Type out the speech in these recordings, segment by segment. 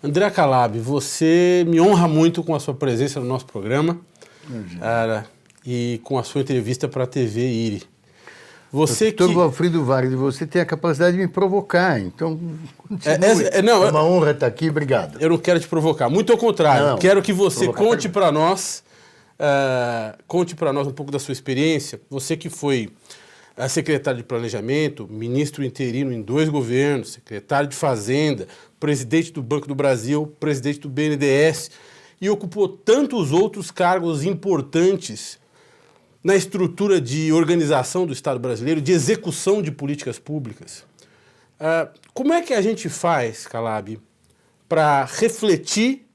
André Calab, você me honra muito com a sua presença no nosso programa e com a sua entrevista para a TV IRI. Doutor Valfrido Vargas, você tem a capacidade de me provocar, então continue. É uma honra estar aqui, obrigado. Eu não quero te provocar, muito ao contrário, quero que você conte para nós um pouco da sua experiência. Você que foi secretário de Planejamento, ministro interino em 2 governos, secretário de Fazenda, presidente do Banco do Brasil, presidente do BNDES e ocupou tantos outros cargos importantes na estrutura de organização do Estado brasileiro, de execução de políticas públicas. Como é que a gente faz, Calab, para refletir,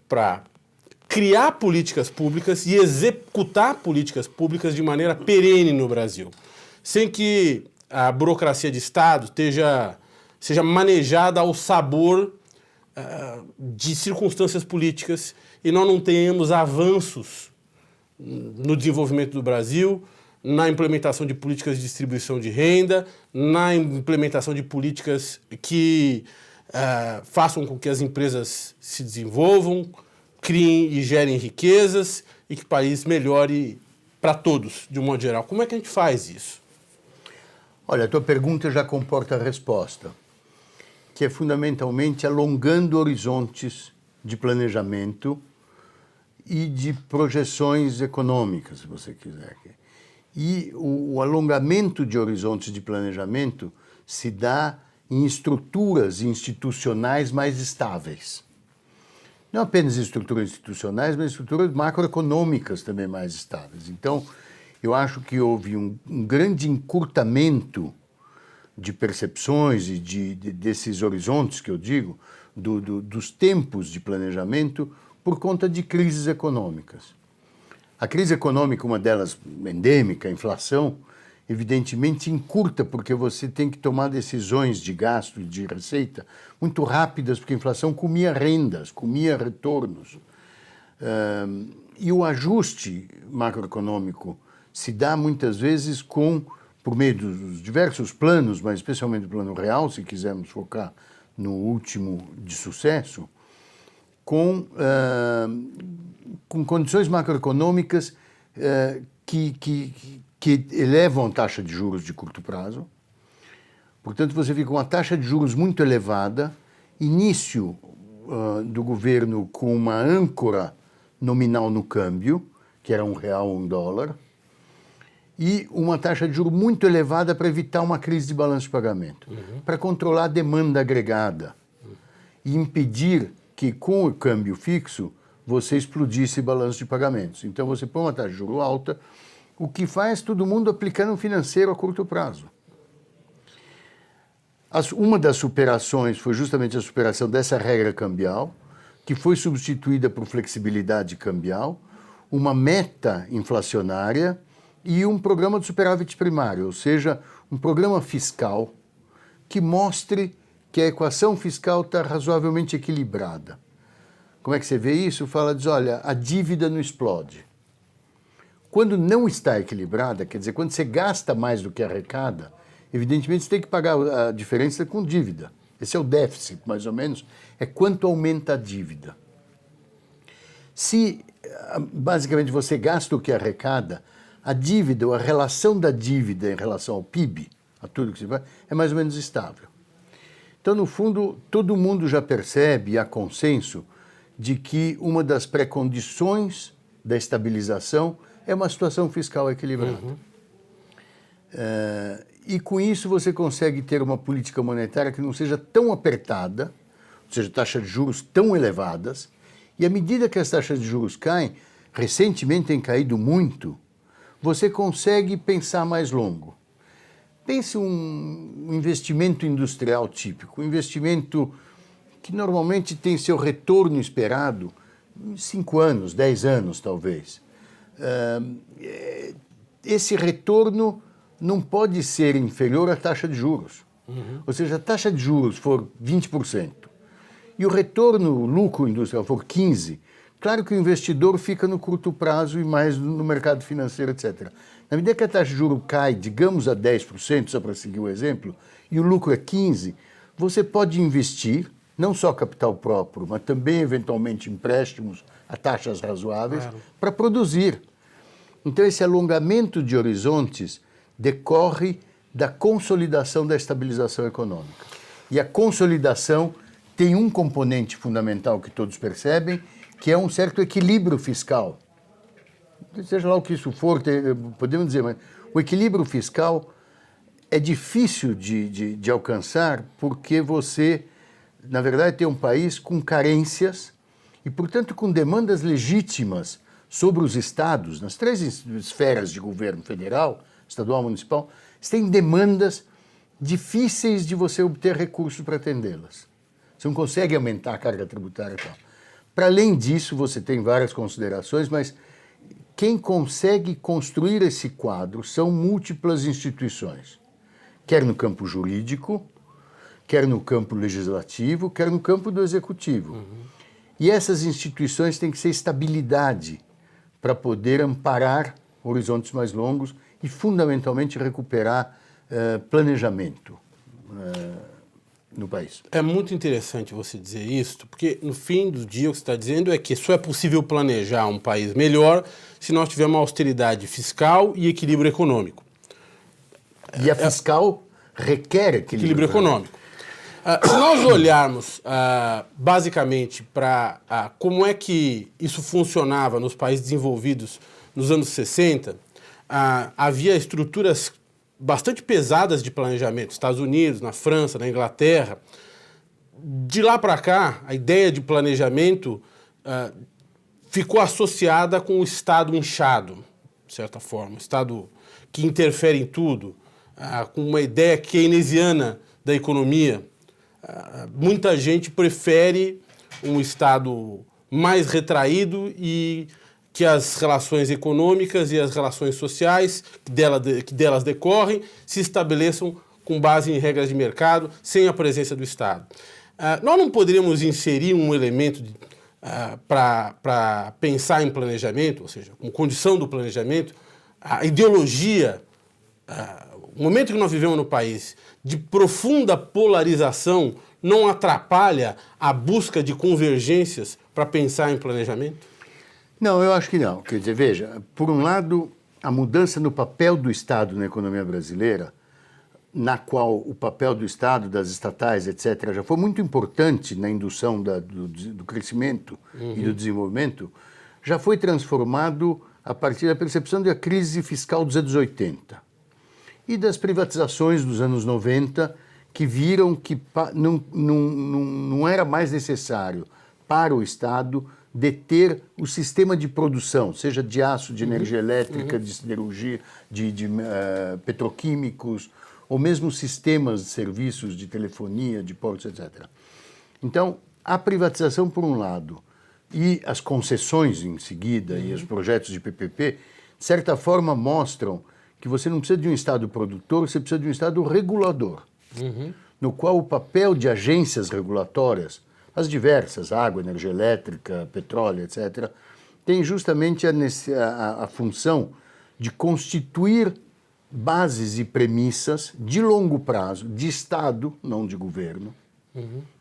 para criar políticas públicas e executar políticas públicas de maneira perene no Brasil, sem que a burocracia de Estado seja manejada ao sabor de circunstâncias políticas e nós não tenhamos avanços no desenvolvimento do Brasil, na implementação de políticas de distribuição de renda, na implementação de políticas que façam com que as empresas se desenvolvam, criem e gerem riquezas e que o país melhore para todos, de um modo geral. Como é que a gente faz isso? Olha, a tua pergunta já comporta a resposta, que é fundamentalmente alongando horizontes de planejamento e de projeções econômicas, se você quiser. E o alongamento de horizontes de planejamento se dá em estruturas institucionais mais estáveis. Não apenas estruturas institucionais, mas estruturas macroeconômicas também mais estáveis. Então, eu acho que houve um grande encurtamento de percepções e desses horizontes que eu digo, dos tempos de planejamento, por conta de crises econômicas. A crise econômica, uma delas endêmica, a inflação, evidentemente encurta, porque você tem que tomar decisões de gasto e de receita muito rápidas, porque a inflação comia rendas, comia retornos. E o ajuste macroeconômico se dá muitas vezes por meio dos diversos planos, mas especialmente o plano real, se quisermos focar no último de sucesso, com condições macroeconômicas que elevam a taxa de juros de curto prazo. Portanto, você fica com uma taxa de juros muito elevada, início do governo com uma âncora nominal no câmbio, que era R$1 ou $1, e uma taxa de juros muito elevada para evitar uma crise de balanço de pagamento, para controlar a demanda agregada e impedir que com o câmbio fixo você explodisse balanço de pagamentos. Então você põe uma taxa de juros alta, o que faz todo mundo aplicar no financeiro a curto prazo. Uma das superações foi justamente a superação dessa regra cambial, que foi substituída por flexibilidade cambial, uma meta inflacionária e um programa de superávit primário, ou seja, um programa fiscal que mostre que a equação fiscal está razoavelmente equilibrada. Como é que você vê isso? Diz, olha, a dívida não explode. Quando não está equilibrada, quer dizer, quando você gasta mais do que arrecada, evidentemente você tem que pagar a diferença com dívida. Esse é o déficit, mais ou menos, é quanto aumenta a dívida. Se, basicamente, você gasta o que arrecada, a dívida, ou a relação da dívida em relação ao PIB, a tudo que você faz, é mais ou menos estável. Então, no fundo, todo mundo já percebe, e há consenso, de que uma das pré-condições da estabilização é uma situação fiscal equilibrada. E com isso você consegue ter uma política monetária que não seja tão apertada, ou seja, taxas de juros tão elevadas, e à medida que as taxas de juros caem, recentemente tem caído muito, você consegue pensar mais longo. Pense um investimento industrial típico, um investimento que normalmente tem seu retorno esperado em 5 anos, 10 anos talvez. Esse retorno não pode ser inferior à taxa de juros. Ou seja, a taxa de juros for 20% e o retorno, o lucro industrial for 15%, Claro que o investidor fica no curto prazo e mais no mercado financeiro, etc. Na medida que a taxa de juros cai, digamos, a 10%, só para seguir o exemplo, e o lucro é 15%, você pode investir, não só capital próprio, mas também, eventualmente, empréstimos a taxas razoáveis, Claro, para produzir. Então, esse alongamento de horizontes decorre da consolidação da estabilização econômica. E a consolidação tem um componente fundamental que todos percebem, que é um certo equilíbrio fiscal. Seja lá o que isso for, podemos dizer, mas o equilíbrio fiscal é difícil de alcançar porque você, na verdade, tem um país com carências e, portanto, com demandas legítimas sobre os estados, nas três esferas de governo federal, estadual, municipal, você tem demandas difíceis de você obter recursos para atendê-las. Você não consegue aumentar a carga tributária e tal. Para além disso, você tem várias considerações, mas quem consegue construir esse quadro são múltiplas instituições, quer no campo jurídico, quer no campo legislativo, quer no campo do executivo. E essas instituições têm que ser estabilidade para poder amparar horizontes mais longos e, fundamentalmente, recuperar planejamento no país. é muito interessante você dizer isso, porque no fim do dia o que você está dizendo é que só é possível planejar um país melhor se nós tivermos uma austeridade fiscal e equilíbrio econômico. E a fiscal requer Equilíbrio econômico. Se nós olharmos basicamente para como é que isso funcionava nos países desenvolvidos nos anos 60, havia estruturas bastante pesadas de planejamento, Estados Unidos, na França, na Inglaterra. De lá para cá, a ideia de planejamento ficou associada com o Estado inchado, de certa forma, o Estado que interfere em tudo, com uma ideia keynesiana da economia. Muita gente prefere um Estado mais retraído e que as relações econômicas e as relações sociais que delas decorrem se estabeleçam com base em regras de mercado, sem a presença do Estado. Nós não poderíamos inserir um elemento para pensar em planejamento, ou seja, como condição do planejamento, a ideologia, o momento que nós vivemos no país, de profunda polarização, não atrapalha a busca de convergências para pensar em planejamento? Não, eu acho que não. Quer dizer, veja, por um lado, a mudança no papel do Estado na economia brasileira, na qual o papel do Estado, das estatais, etc., já foi muito importante na indução do crescimento e do desenvolvimento, já foi transformado a partir da percepção da crise fiscal dos anos 80 e das privatizações dos anos 90, que viram que não era mais necessário para o Estado deter o sistema de produção, seja de aço, de energia elétrica, de siderurgia, de petroquímicos, ou mesmo sistemas de serviços de telefonia, de portos, etc. Então, a privatização, por um lado, e as concessões em seguida, e os projetos de PPP, de certa forma mostram que você não precisa de um Estado produtor, você precisa de um Estado regulador, no qual o papel de agências regulatórias, as diversas, água, energia elétrica, petróleo, etc., tem justamente a função de constituir bases e premissas de longo prazo, de Estado, não de governo,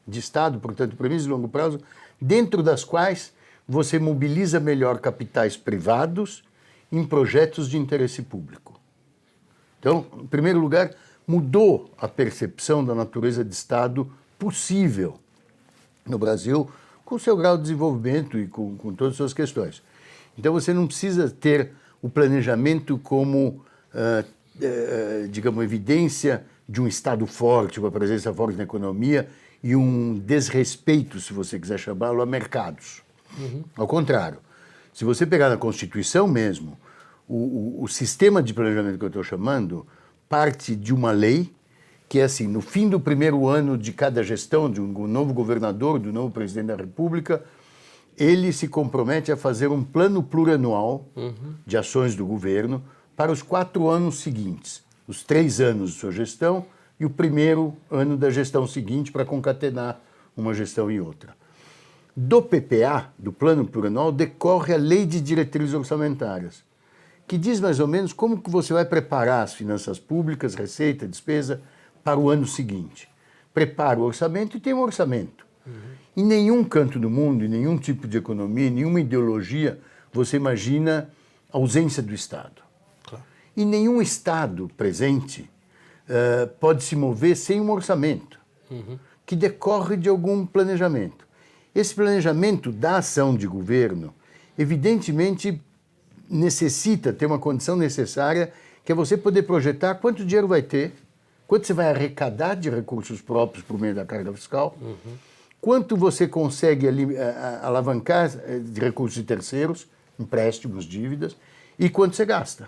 de Estado, portanto, premissas de longo prazo, dentro das quais você mobiliza melhor capitais privados em projetos de interesse público. Então, em primeiro lugar, mudou a percepção da natureza de Estado possível no Brasil, com seu grau de desenvolvimento e com todas as suas questões. Então, você não precisa ter o planejamento como, digamos, evidência de um Estado forte, uma presença forte na economia e um desrespeito, se você quiser chamá-lo, a mercados. Ao contrário, se você pegar na Constituição mesmo, o sistema de planejamento que eu estou chamando parte de uma lei que é assim, no fim do primeiro ano de cada gestão, de um novo governador, do novo presidente da República, ele se compromete a fazer um plano plurianual de ações do governo para os 4 anos seguintes, os 3 anos de sua gestão e o primeiro ano da gestão seguinte para concatenar uma gestão e outra. Do PPA, do Plano Plurianual, decorre a Lei de Diretrizes Orçamentárias, que diz mais ou menos como que você vai preparar as finanças públicas, receita, despesa, para o ano seguinte. Prepara o orçamento e tem um orçamento. Em nenhum canto do mundo, em nenhum tipo de economia, em nenhuma ideologia, você imagina a ausência do Estado. Claro. E nenhum Estado presente pode se mover sem um orçamento, que decorre de algum planejamento. Esse planejamento da ação de governo, evidentemente, necessita ter uma condição necessária, que é você poder projetar quanto dinheiro vai ter, quanto você vai arrecadar de recursos próprios por meio da carga fiscal, quanto você consegue alavancar de recursos de terceiros, empréstimos, dívidas, e quanto você gasta.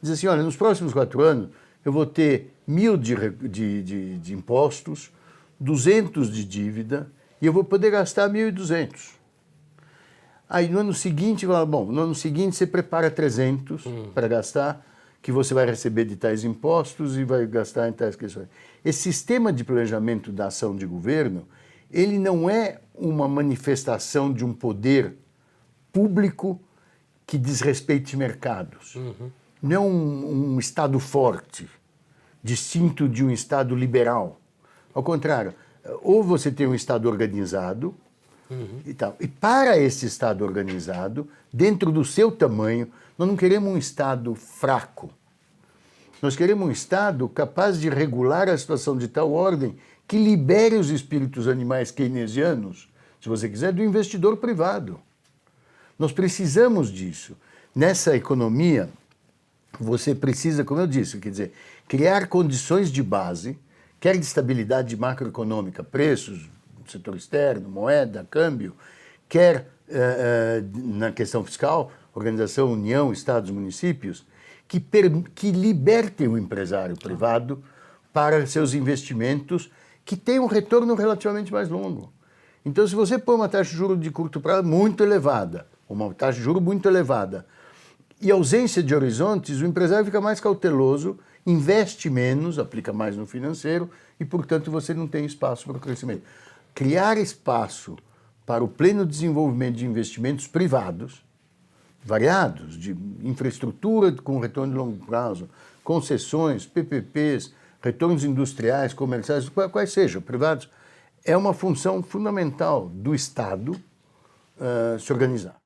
Diz assim, olha, nos próximos 4 anos eu vou ter 1.000 de impostos, 200 de dívida, e eu vou poder gastar 1.200. Aí no ano seguinte, bom, no ano seguinte você prepara 300 para gastar, que você vai receber de tais impostos e vai gastar em tais questões. Esse sistema de planejamento da ação de governo, ele não é uma manifestação de um poder público que desrespeite mercados. Não é um Estado forte, distinto de um Estado liberal. Ao contrário, ou você tem um Estado organizado, e tal. E para esse Estado organizado, dentro do seu tamanho, nós não queremos um Estado fraco. Nós queremos um Estado capaz de regular a situação de tal ordem que libere os espíritos animais keynesianos, se você quiser, do investidor privado. Nós precisamos disso. Nessa economia, você precisa, como eu disse, quer dizer, criar condições de base, quer de estabilidade macroeconômica, preços, setor externo, moeda, câmbio, quer na questão fiscal, organização, União, Estados, municípios, que libertem o empresário privado para seus investimentos que têm um retorno relativamente mais longo. Então, se você põe uma taxa de juros de curto prazo muito elevada, uma taxa de juros muito elevada, e ausência de horizontes, o empresário fica mais cauteloso, investe menos, aplica mais no financeiro e, portanto, você não tem espaço para o crescimento. Criar espaço para o pleno desenvolvimento de investimentos privados, variados, de infraestrutura com retorno de longo prazo, concessões, PPPs, retornos industriais, comerciais, quais sejam, privados, é uma função fundamental do Estado se organizar.